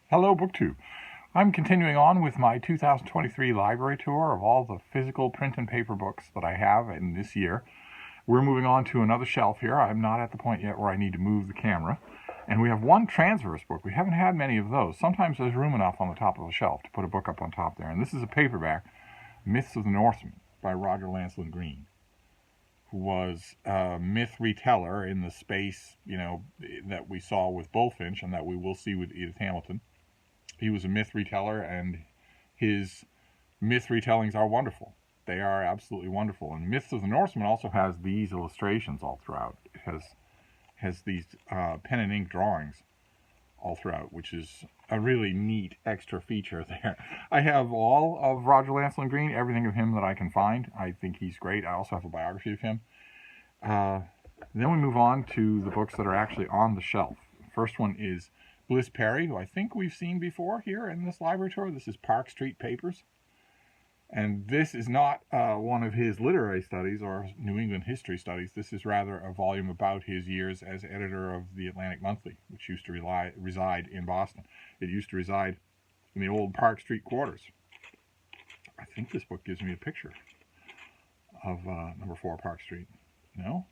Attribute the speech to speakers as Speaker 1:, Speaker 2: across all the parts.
Speaker 1: Hello, BookTube. I'm continuing on with my 2023 library tour of all the physical print and paper books that I have in this year. We're moving on to another shelf here. I'm not at the point yet where I need to move the camera. And we have one transverse book. We haven't had many of those. Sometimes there's room enough on the top of a shelf to put a book up on top there. And this is a paperback, Myths of the Norsemen by Roger Lancel Green, who was a myth reteller in the space, that we saw with Bullfinch and that we will see with Edith Hamilton. He was a myth reteller, and his myth retellings are wonderful. They are absolutely wonderful. And Myths of the Norsemen also has these illustrations all throughout. It has these pen and ink drawings all throughout, which is a really neat extra feature there. I have all of Roger Lancel Green, everything of him that I can find. I think he's great. I also have a biography of him. Then we move on to the books that are actually on the shelf. The first one is Bliss Perry, who I think we've seen before here in this library tour. This is Park Street Papers. And this is not one of his literary studies or New England history studies. This is rather a volume about his years as editor of the Atlantic Monthly, which used to reside in Boston. It used to reside in the old Park Street quarters. I think this book gives me a picture of number 4 Park Street. No?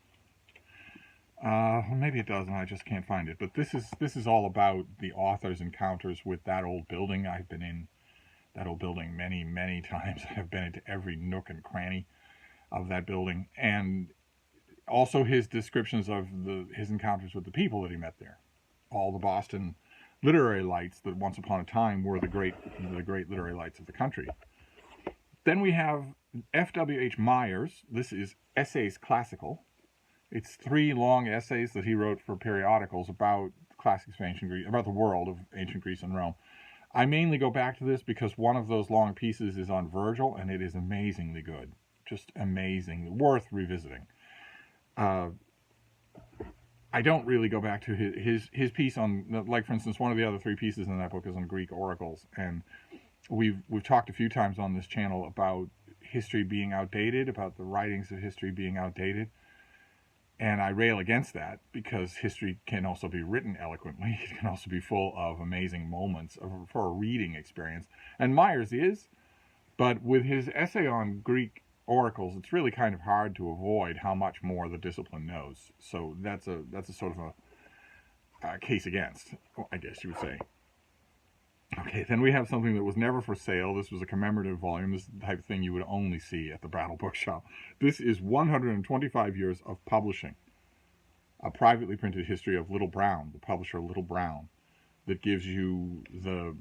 Speaker 1: Maybe it does, and I just can't find it. But this is all about the author's encounters with that old building. I've been in that old building many, many times. I've been into every nook and cranny of that building, and also his descriptions of his encounters with the people that he met there. All the Boston literary lights that once upon a time were the great literary lights of the country. Then we have F.W.H. Myers. This is Essays Classical. It's 3 long essays that he wrote for periodicals about classics of ancient Greece, about the world of ancient Greece and Rome. I mainly go back to this because one of those long pieces is on Virgil, and it is amazingly good. Just amazing. Worth revisiting. I don't really go back to his piece on, like, for instance, one of the other 3 pieces in that book is on Greek oracles. And we've talked a few times on this channel about history being outdated, about the writings of history being outdated. And I rail against that because history can also be written eloquently. It can also be full of amazing moments for a reading experience. And Myers is, but with his essay on Greek oracles, it's really kind of hard to avoid how much more the discipline knows. So that's a sort of a case against, I guess you would say. Okay, then we have something that was never for sale. This was a commemorative volume. This is the type of thing you would only see at the Brattle Bookshop. This is 125 Years of Publishing, a privately printed history of Little Brown, the publisher Little Brown, that gives you the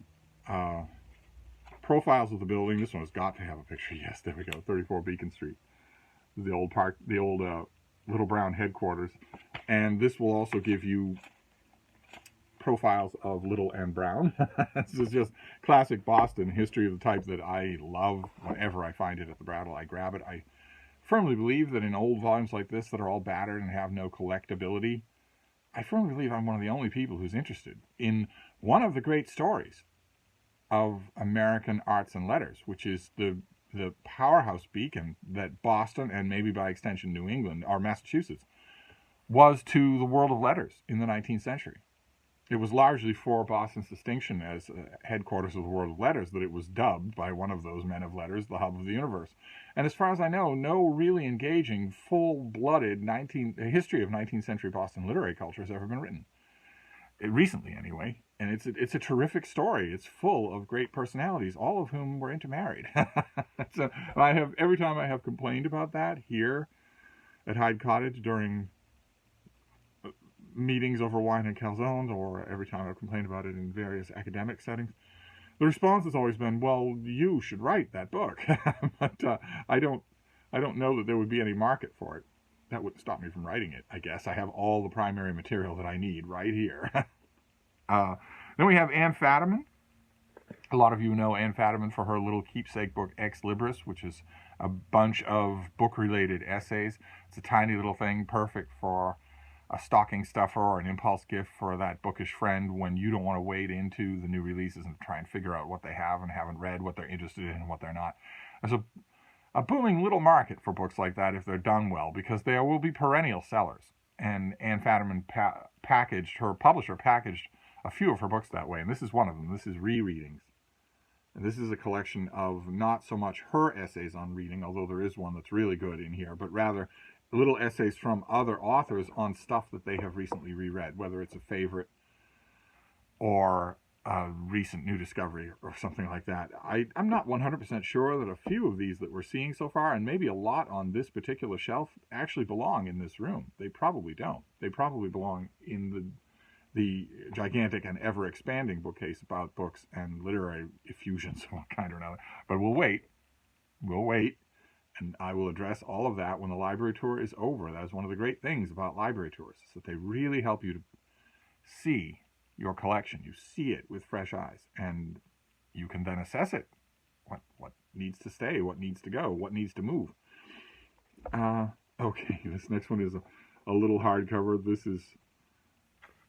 Speaker 1: profiles of the building. This one has got to have a picture. Yes, there we go, 34 Beacon Street, the old Little Brown headquarters. And this will also give you profiles of Little and Brown. This is just classic Boston history of the type that I love. Whenever I find it at the Brattle, I grab it. I firmly believe that in old volumes like this that are all battered and have no collectability, I firmly believe I'm one of the only people who's interested in one of the great stories of American arts and letters, which is the powerhouse beacon that Boston, and maybe by extension New England or Massachusetts, was to the world of letters in the 19th century. It was largely for Boston's distinction as headquarters of the world of letters that it was dubbed by one of those men of letters the hub of the universe. And as far as I know, no really engaging, full-blooded history of 19th century Boston literary culture has ever been written. Recently, anyway. And it's a terrific story. It's full of great personalities, all of whom were intermarried. So every time I have complained about that here at Hyde Cottage during meetings over wine and calzones, or every time I've complained about it in various academic settings, the response has always been, well, you should write that book. But I don't know that there would be any market for it. That wouldn't stop me from writing it, I guess. I have all the primary material that I need right here. Then we have Amphetamine. A lot of you know Amphetamine for her little keepsake book Ex Libris, which is a bunch of book-related essays. It's a tiny little thing, perfect for a stocking stuffer or an impulse gift for that bookish friend when you don't want to wade into the new releases and try and figure out what they have and haven't read, what they're interested in and what they're not. There's a booming little market for books like that if they're done well, because they will be perennial sellers. And Amphetamine her publisher packaged a few of her books that way, and this is one of them. This is Rereadings. And this is a collection of not so much her essays on reading, although there is one that's really good in here, but rather little essays from other authors on stuff that they have recently reread, whether it's a favorite or a recent new discovery or something like that. I'm not 100% sure that a few of these that we're seeing so far, and maybe a lot on this particular shelf, actually belong in this room. They probably don't. They probably belong in the gigantic and ever-expanding bookcase about books and literary effusions of one kind or another. But we'll wait. We'll wait. And I will address all of that when the library tour is over. That is one of the great things about library tours, is that they really help you to see your collection. You see it with fresh eyes, and you can then assess it. What needs to stay, what needs to go, what needs to move. Okay, this next one is a little hardcover. This is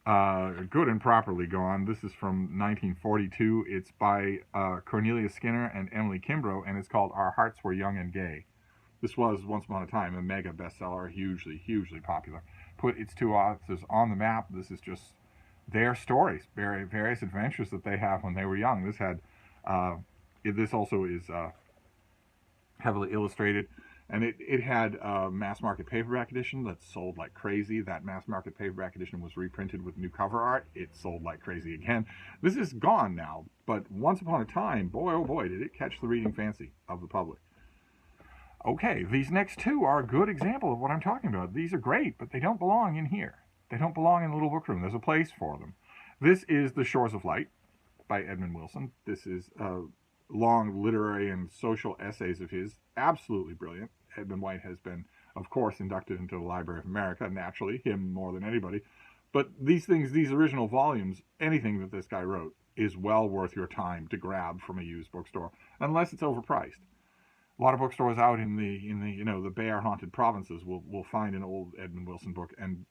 Speaker 1: Good and Properly Gone. This is from 1942. It's by Cornelia Skinner and Emily Kimbrough, and it's called Our Hearts Were Young and Gay. This was, once upon a time, a mega bestseller, hugely, hugely popular. Put its two authors on the map. This is just their stories, various adventures that they have when they were young. This had, this also is heavily illustrated, and it had a mass market paperback edition that sold like crazy. That mass market paperback edition was reprinted with new cover art. It sold like crazy again. This is gone now, but once upon a time, boy oh boy, did it catch the reading fancy of the public. Okay, these next two are a good example of what I'm talking about. These are great, but they don't belong in here. They don't belong in the little book room. There's a place for them. This is The Shores of Light by Edmund Wilson. This is long literary and social essays of his. Absolutely brilliant. Edmund White has been, of course, inducted into the Library of America, naturally, him more than anybody. But these things, these original volumes, anything that this guy wrote is well worth your time to grab from a used bookstore, unless it's overpriced. A lot of bookstores out in the bear-haunted provinces will find an old Edmund Wilson book and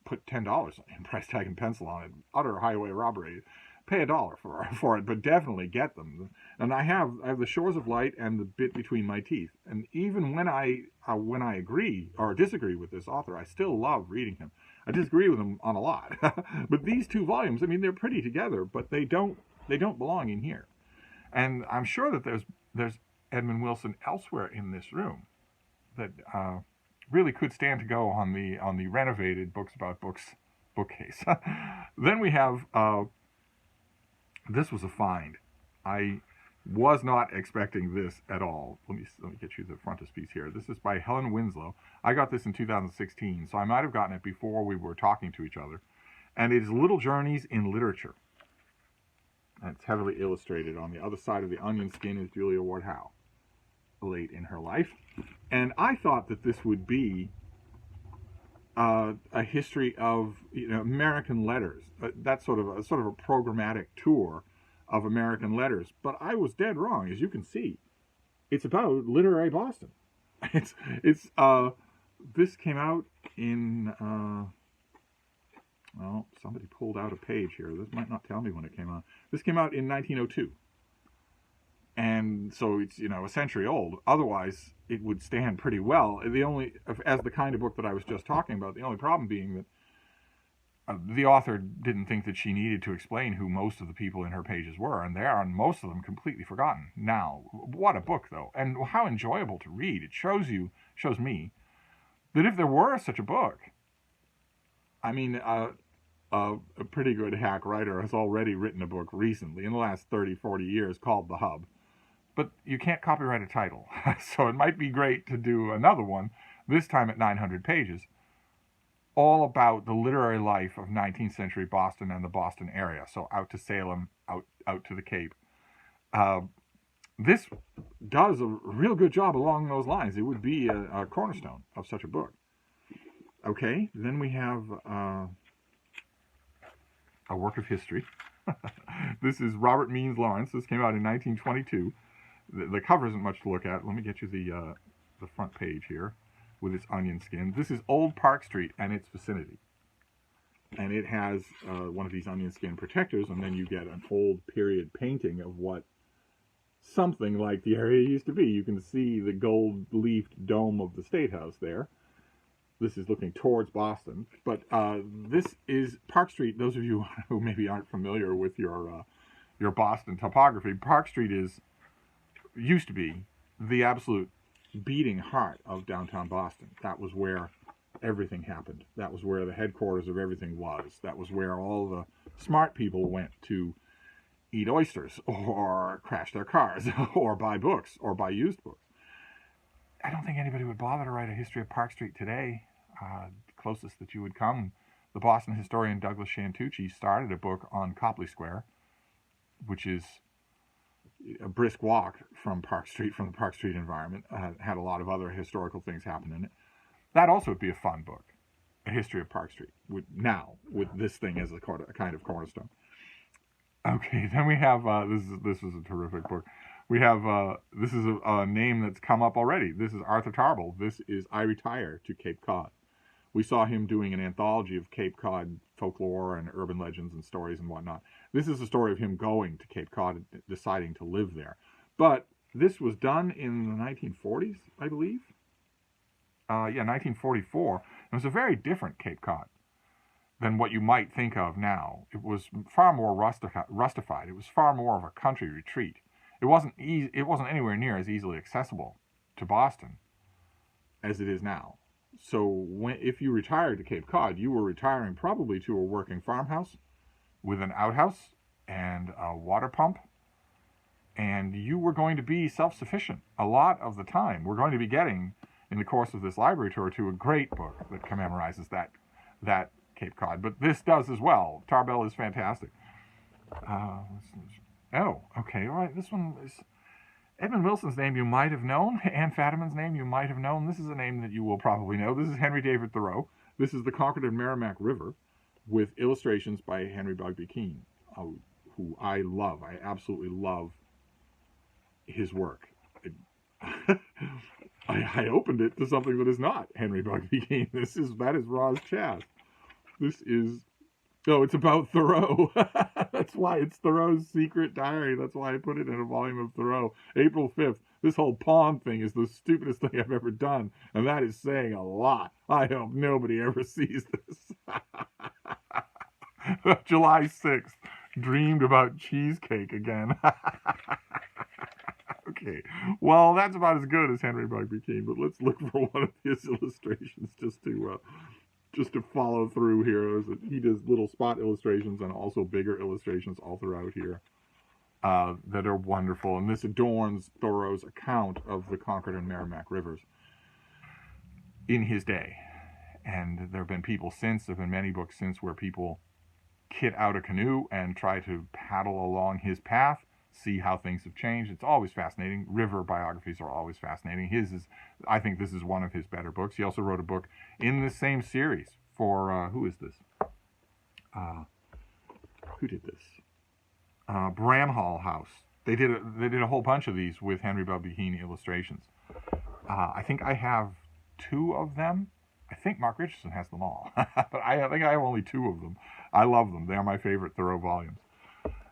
Speaker 1: put $10 in price tag and pencil on it. Utter highway robbery. Pay $1 for it, but definitely get them. And I have The Shores of Light and The Bit Between My Teeth. And even when I agree or disagree with this author, I still love reading him. I disagree with him on a lot. But these two volumes, I mean, they're pretty together, but they don't belong in here. And I'm sure that there's Edmund Wilson elsewhere in this room that really could stand to go on the renovated Books About Books bookcase. Then we have, this was a find. I was not expecting this at all. Let me get you the frontispiece here. This is by Helen Winslow. I got this in 2016, so I might have gotten it before we were talking to each other. And it is Little Journeys in Literature. And it's heavily illustrated. On the other side of the onion skin is Julia Ward Howe, late in her life. And I thought that this would be a history of American letters. That's sort of a programmatic tour of American letters. But I was dead wrong, as you can see. It's about literary Boston. This came out in well, somebody pulled out a page here. This might not tell me when it came out. This came out in 1902. And so it's, a century old. Otherwise, it would stand pretty well. As the kind of book that I was just talking about, the only problem being that the author didn't think that she needed to explain who most of the people in her pages were, and they are, most of them, completely forgotten. Now, what a book, though, and how enjoyable to read. It shows me, that if there were such a book, I mean, a pretty good hack writer has already written a book recently, in the last 30, 40 years, called The Hub. But you can't copyright a title, so it might be great to do another one, this time at 900 pages, all about the literary life of 19th century Boston and the Boston area. So out to Salem, out to the Cape. This does a real good job along those lines. It would be a cornerstone of such a book. Okay, then we have a work of history. This is Robert Means Lawrence. This came out in 1922. The cover isn't much to look at. Let me get you the front page here with its onion skin. This is Old Park Street and its vicinity. And it has one of these onion skin protectors, and then you get an old period painting of what something like the area used to be. You can see the gold-leafed dome of the State House there. This is looking towards Boston, but this is Park Street. Those of you who maybe aren't familiar with your Boston topography, Park Street used to be the absolute beating heart of downtown Boston. That was where everything happened. That was where the headquarters of everything was. That was where all the smart people went to eat oysters or crash their cars or buy books or buy used books. I don't think anybody would bother to write a history of Park Street today. Closest that you would come, the Boston historian Douglas Shantucci started a book on Copley Square, which is a brisk walk from Park Street, from the Park Street environment. Had a lot of other historical things happen in it. That also would be a fun book, a history of Park Street, with this thing as a kind of cornerstone. Okay, then we have, this is a terrific book. We have, this is a name that's come up already. This is Arthur Tarbell. This is I Retire to Cape Cod. We saw him doing an anthology of Cape Cod folklore and urban legends and stories and whatnot. This is the story of him going to Cape Cod and deciding to live there. But this was done in the 1940s, I believe. 1944. It was a very different Cape Cod than what you might think of now. It was far more rustified. It was far more of a country retreat. It wasn't anywhere near as easily accessible to Boston as it is now. So if you retired to Cape Cod, you were retiring probably to a working farmhouse with an outhouse and a water pump, and you were going to be self-sufficient a lot of the time. We're going to be getting, in the course of this library tour, to a great book that commemorizes that Cape Cod. But this does as well. Tarbell is fantastic. Oh, okay, all right. This one is Edmund Wilson's name you might have known. Amphetamine's name you might have known. This is a name that you will probably know. This is Henry David Thoreau. This is the Concord and Merrimack River with illustrations by Henry Bugby Keene, who I love. I absolutely love his work. I opened it to something that is not Henry Bugby Keene. That is Roz Chast. It's about Thoreau. That's why it's Thoreau's secret diary. That's why I put it in a volume of Thoreau. April 5th. This whole pond thing is the stupidest thing I've ever done. And that is saying a lot. I hope nobody ever sees this. July 6th. Dreamed about cheesecake again. Okay. Well, that's about as good as Henry Bugby Keene. But let's look for one of his illustrations just to follow through here. He does little spot illustrations and also bigger illustrations all throughout here that are wonderful. And this adorns Thoreau's account of the Concord and Merrimack rivers in his day. And there have been people since, there have been many books since where people kit out a canoe and try to paddle along his path, see how things have changed. It's always fascinating. River biographies are always fascinating. I think this is one of his better books. He also wrote a book in the same series for, who is this? Who did this? Bramhall House. They did a whole bunch of these with Henry Bugby Keene illustrations. I think I have 2 of them. I think Mark Richardson has them all. But I think I have only 2 of them. I love them. They are my favorite Thoreau volumes.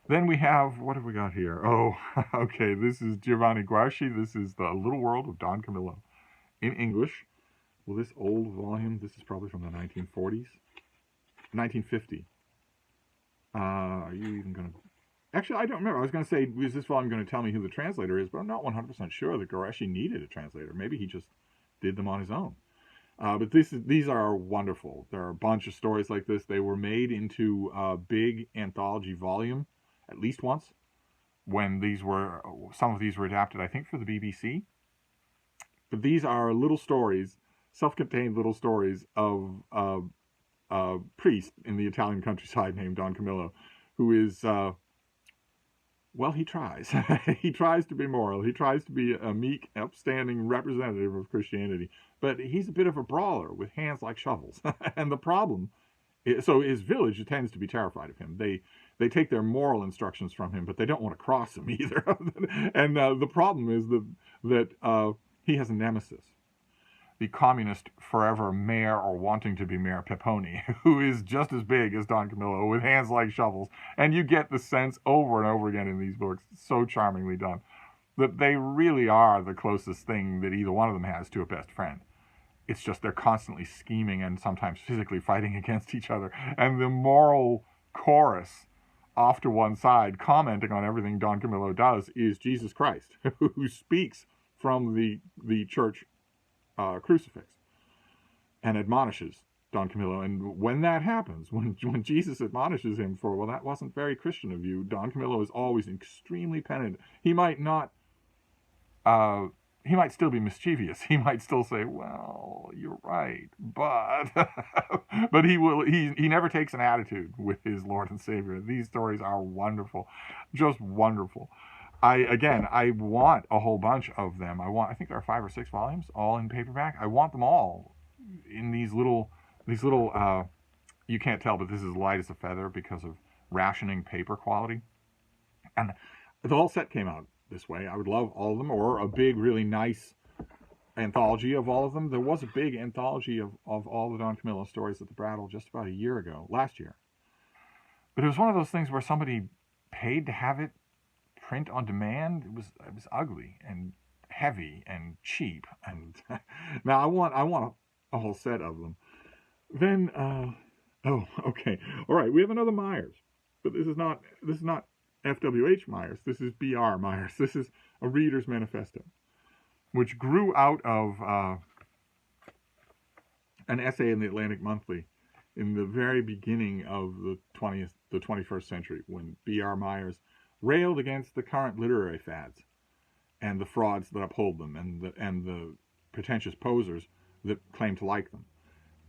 Speaker 1: Then we have, what have we got here? Oh, okay, this is Giovanni Giglio. This is The Little World of Don Camillo in English. Well, this old volume, this is probably from the 1940s. 1950. Are you even going to... Actually, I don't remember. I was going to say, is this volume going to tell me who the translator is? But I'm not 100% sure that Giglio needed a translator. Maybe he just did them on his own. But these are wonderful. There are a bunch of stories like this. They were made into a big anthology volume at least once, when some of these were adapted, I think, for the BBC. But these are little stories, self-contained little stories of a priest in the Italian countryside named Don Camillo, who is, he tries. He tries to be moral. He tries to be a meek, upstanding representative of Christianity. But he's a bit of a brawler with hands like shovels. And the problem so his village tends to be terrified of him. They take their moral instructions from him, but they don't want to cross him either. And the problem is that he has a nemesis, the communist forever mayor or wanting to be mayor Peponi, who is just as big as Don Camillo with hands like shovels. And you get the sense over and over again in these books, so charmingly done, that they really are the closest thing that either one of them has to a best friend. It's just they're constantly scheming and sometimes physically fighting against each other. And the moral chorus off to one side, commenting on everything Don Camillo does, is Jesus Christ, who speaks from the church crucifix and admonishes Don Camillo. And when that happens, when Jesus admonishes him for, well, that wasn't very Christian of you, Don Camillo is always extremely penitent. He might not, he might still be mischievous. He might still say, well, you're right, but, but he never takes an attitude with his Lord and Savior. These stories are wonderful, just wonderful. I want a whole bunch of them. I think there are 5 or 6 volumes, all in paperback. I want them all in these little, you can't tell, but this is light as a feather because of rationing paper quality. And the whole set came out this way. I would love all of them, or a big, really nice anthology of all of them. There was a big anthology of all the Don Camillo stories at the Brattle just about a year ago, last year. But it was one of those things where somebody paid to have it print on demand. It was ugly and heavy and cheap. And now I want a whole set of them. Then oh, okay, all right. We have another Myers, but this is not F.W.H. Myers. This is B.R. Myers. This is a Reader's Manifesto, which grew out of an essay in the Atlantic Monthly in the very beginning of the 21st century, when B.R. Myers railed against the current literary fads and the frauds that uphold them, and the pretentious posers that claim to like them,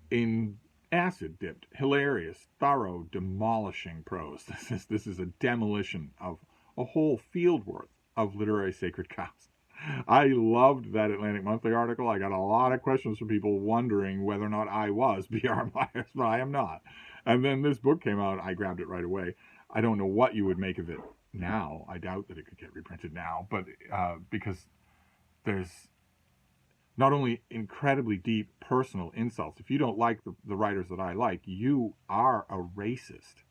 Speaker 1: in acid-dipped, hilarious, thorough, demolishing prose. This is a demolition of a whole field worth of literary sacred cows. I loved that Atlantic Monthly article. I got a lot of questions from people wondering whether or not I was B.R. Myers, but I am not. And then this book came out. I grabbed it right away. I don't know what you would make of it now. I doubt that it could get reprinted now, but because there's not only incredibly deep personal insults. If you don't like the writers that I like, you are a racist.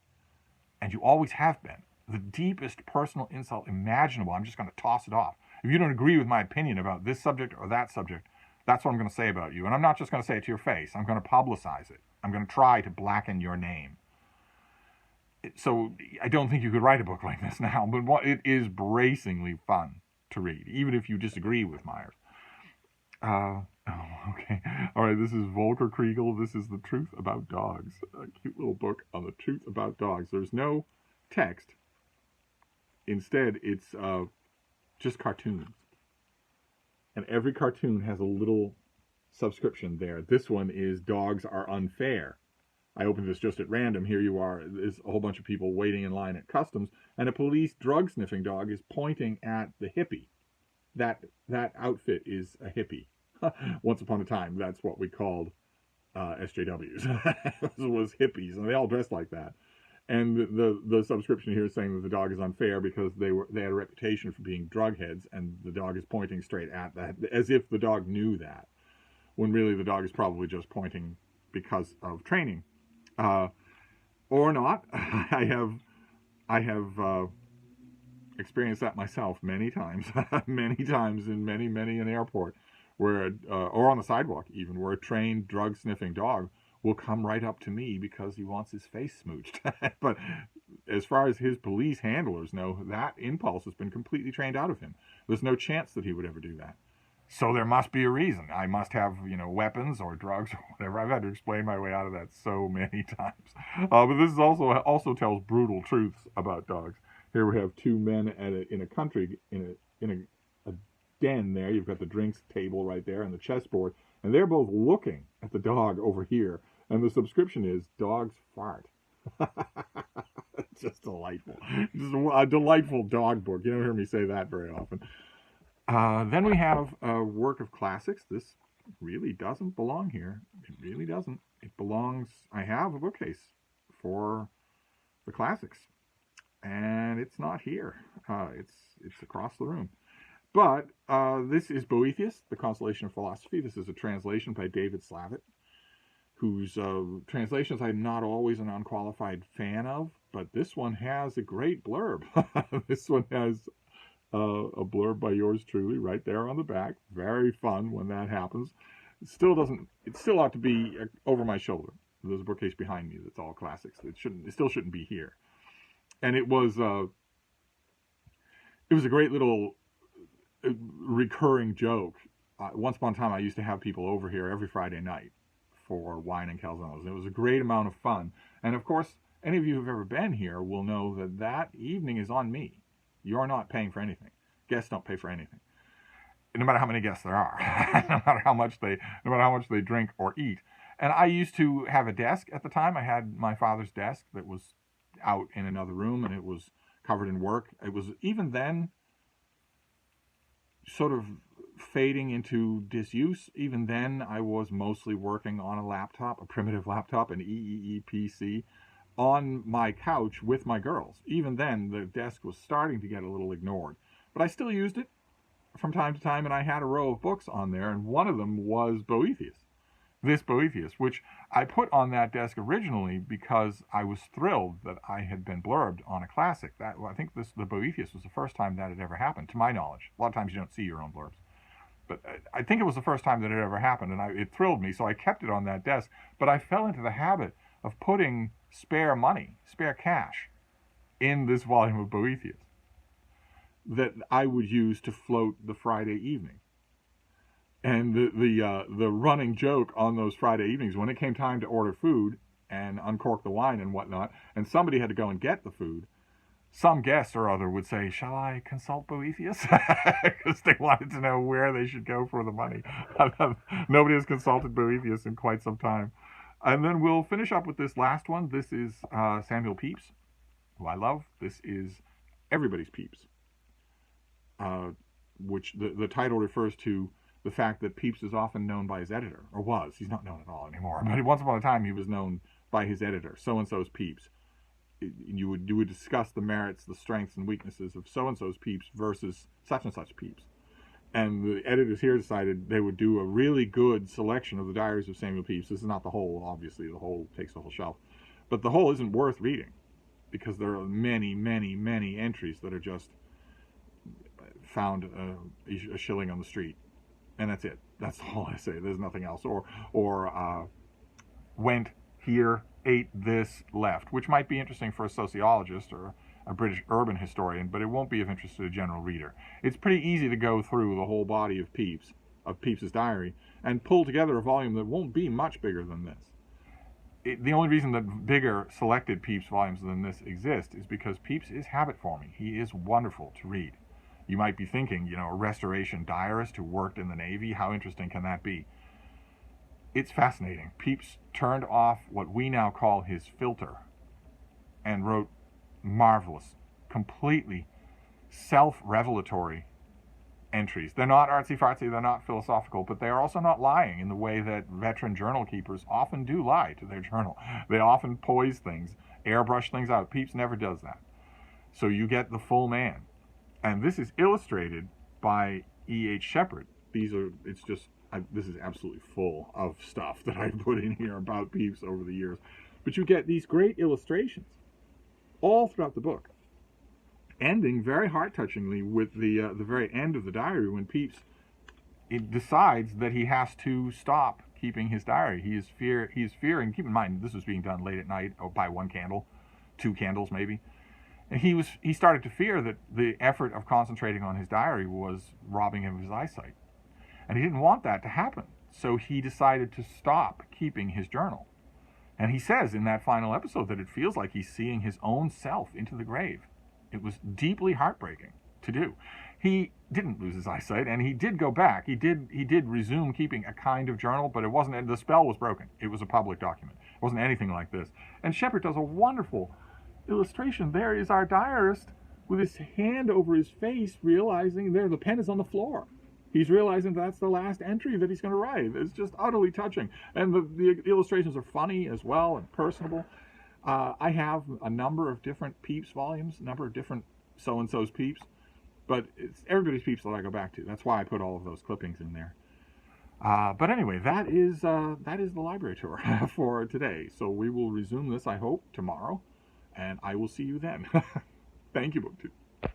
Speaker 1: And you always have been. The deepest personal insult imaginable, I'm just going to toss it off. If you don't agree with my opinion about this subject or that subject, that's what I'm going to say about you. And I'm not just going to say it to your face. I'm going to publicize it. I'm going to try to blacken your name. So I don't think you could write a book like this now, but it is bracingly fun to read, even if you disagree with Myers. Okay. All right, this is Volker Kriegel. This is The Truth About Dogs. A cute little book on the truth about dogs. There's no text. Instead, it's just cartoons. And every cartoon has a little subscription there. This one is Dogs Are Unfair. I opened this just at random. Here you are. There's a whole bunch of people waiting in line at customs, and a police drug-sniffing dog is pointing at the hippie. That outfit is a hippie. Once upon a time, that's what we called SJWs. was hippies, and they all dressed like that. And the subscription here is saying that the dog is unfair because they had a reputation for being drug heads, and the dog is pointing straight at that, as if the dog knew that, when really the dog is probably just pointing because of training, or not. I have experienced that myself many times, many times in many an airport, where or on the sidewalk even, where a trained drug sniffing dog will come right up to me because he wants his face smooched. But as far as his police handlers know, that impulse has been completely trained out of him. There's no chance that he would ever do that. So there must be a reason. I must have, weapons or drugs or whatever. I've had to explain my way out of that so many times. But this is also tells brutal truths about dogs. Here we have two men in a country, in a den there. You've got the drinks table right there and the chessboard. And they're both looking at the dog over here. And the subscription is Dogs Fart. It's just delightful. Just a delightful dog book. You don't hear me say that very often. Then we have a work of classics. This really doesn't belong here. It really doesn't. It belongs... I have a bookcase for the classics. And it's not here. It's across the room. But this is Boethius, The Consolation of Philosophy. This is a translation by David Slavitt, whose translations I'm not always an unqualified fan of, but this one has a great blurb. This one has a blurb by yours truly right there on the back. Very fun when that happens. It still doesn't. It still ought to be over my shoulder. There's a bookcase behind me that's all classics. It shouldn't. It still shouldn't be here. And it was a great little recurring joke. Once upon a time, I used to have people over here every Friday night for wine and calzones. It was a great amount of fun. And of course, any of you who've ever been here will know that that evening is on me. You're not paying for anything. Guests don't pay for anything, no matter how many guests there are, no matter how much they drink or eat. And I used to have a desk at the time. I had my father's desk that was out in another room, and it was covered in work. It was even then sort of fading into disuse. Even then, I was mostly working on a laptop, a primitive laptop, an EEE PC, on my couch with my girls. Even then, the desk was starting to get a little ignored. But I still used it from time to time, and I had a row of books on there, and one of them was Boethius. This Boethius, which I put on that desk originally because I was thrilled that I had been blurbed on a classic. I think the Boethius was the first time that had ever happened, to my knowledge. A lot of times you don't see your own blurbs. But I think it was the first time that it ever happened, and it thrilled me, so I kept it on that desk. But I fell into the habit of putting spare money, spare cash, in this volume of Boethius that I would use to float the Friday evening. And the running joke on those Friday evenings, when it came time to order food and uncork the wine and whatnot, and somebody had to go and get the food, some guest or other would say, "Shall I consult Boethius?" Because they wanted to know where they should go for the money. Nobody has consulted Boethius in quite some time. And then we'll finish up with this last one. This is Samuel Pepys, who I love. This is Everybody's Pepys, which the title refers to the fact that Pepys is often known by his editor, or was. He's not known at all anymore. But once upon a time, he was known by his editor. So-and-so's Pepys. You would discuss the merits, the strengths, and weaknesses of so-and-so's Pepys versus such-and-such Pepys. And the editors here decided they would do a really good selection of the diaries of Samuel Pepys. This is not the whole, obviously. The whole takes the whole shelf. But the whole isn't worth reading because there are many, many, many entries that are just found a shilling on the street. And that's it. That's all I say. There's nothing else. Or went here, ate this, left, which might be interesting for a sociologist or a British urban historian, but it won't be of interest to a general reader. It's pretty easy to go through the whole body of Pepys's diary, and pull together a volume that won't be much bigger than this. The only reason that bigger selected Pepys volumes than this exist is because Pepys is habit forming. He is wonderful to read. You might be thinking, a restoration diarist who worked in the Navy, how interesting can that be? It's fascinating. Pepys turned off what we now call his filter and wrote marvelous, completely self-revelatory entries. They're not artsy-fartsy, they're not philosophical, but they are also not lying in the way that veteran journal keepers often do lie to their journal. They often poise things, airbrush things out. Pepys never does that. So you get the full man. And this is illustrated by E.H. Shepard. This is absolutely full of stuff that I put in here about Pepys over the years. But you get these great illustrations all throughout the book, ending very heart-touchingly with the very end of the diary when Pepys decides that he has to stop keeping his diary. He is fearing. Keep in mind, this was being done late at night, by one candle, 2 candles maybe. And he started to fear that the effort of concentrating on his diary was robbing him of his eyesight. And he didn't want that to happen. So he decided to stop keeping his journal. And he says in that final episode that it feels like he's seeing his own self into the grave. It was deeply heartbreaking to do. He didn't lose his eyesight, and he did go back. He did resume keeping a kind of journal, but it wasn't. The spell was broken. It was a public document. It wasn't anything like this. And Shepard does a wonderful illustration. There is our diarist with his hand over his face, realizing the pen is on the floor. He's realizing that's the last entry that he's going to write. It's just utterly touching. And the illustrations are funny as well and personable. I have a number of different Pepys volumes, a number of different so-and-so's Pepys, but it's Everybody's Pepys that I go back to. That's why I put all of those clippings in there. But anyway, that is the library tour for today. So we will resume this, I hope, tomorrow. And I will see you then. Thank you, BookTube.